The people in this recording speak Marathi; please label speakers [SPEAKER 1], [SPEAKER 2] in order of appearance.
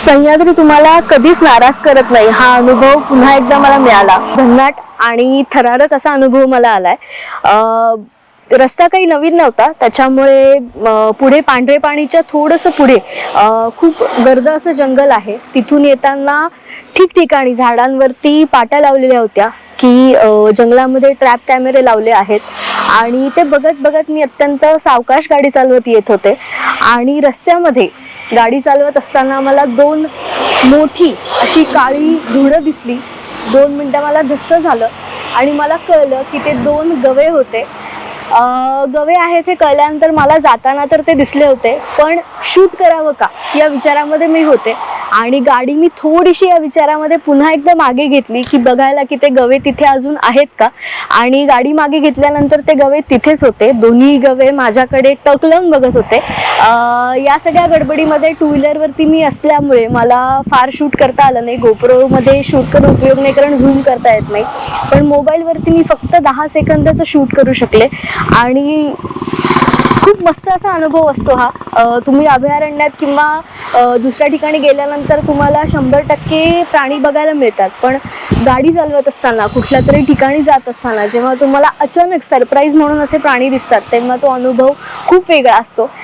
[SPEAKER 1] सह्याद्री तुम्हाला कधीच नाराज करत नाही हा अनुभव पुन्हा एकदा मला मिळाला। भन्नाट आणि थरारक असा अनुभव मला आलाय। रस्ता काही नवीन नव्हता, त्याच्यामुळे पुढे पांढरे पाणीच्या थोडंसं पुढे खूप गर्द असं जंगल आहे। तिथून येताना ठिकठिकाणी झाडांवरती पाट्या लावलेल्या होत्या की जंगलामध्ये ट्रॅप कॅमेरे लावले आहेत आणि ते बघत बघत मी अत्यंत सावकाश गाडी चालवत येत होते आणि रस्त्यामध्ये गाडी चालवत असताना मला दोन मोठी अशी काळी धुळं दिसली। 2 मिनिटं मला धस्स झालं आणि मला कळलं की ते दोन गवे होते। गवे आहेत हे कळल्यानंतर मला जाताना तर ते दिसले होते, पण शूट करावं का या विचारामध्ये मी होते आणि गाडी मी थोडीशी या विचारामध्ये पुन्हा एकदा मागे घेतली की बघायला की ते गवे तिथे अजून आहेत का। आणि गाडी मागे घेतल्यानंतर ते गवे तिथेच होते। दोन्ही गवे माझ्याकडे टक लावून बघत होते। या सगळ्या गडबडीमध्ये टू व्हीलरवरती मी असल्यामुळे मला फार शूट करता आलं नाही। गोप्रोमध्ये शूट करून उपयोग नाही, कारण झूम करता येत नाही, पण मोबाईलवरती मी फक्त 10 सेकंदाचं शूट करू शकले आणि खूप मस्त असा अनुभव असतो हा। तुम्ही अभयारण्यात किंवा दुसऱ्या ठिकाणी गेल्यानंतर तुम्हाला 100% प्राणी बघायला मिळतात, पण गाडी चालवत असताना कुठल्या तरी ठिकाणी जात असताना जेव्हा तुम्हाला अचानक सरप्राईज म्हणून असे प्राणी दिसतात तेव्हा तो अनुभव खूप वेगळा असतो।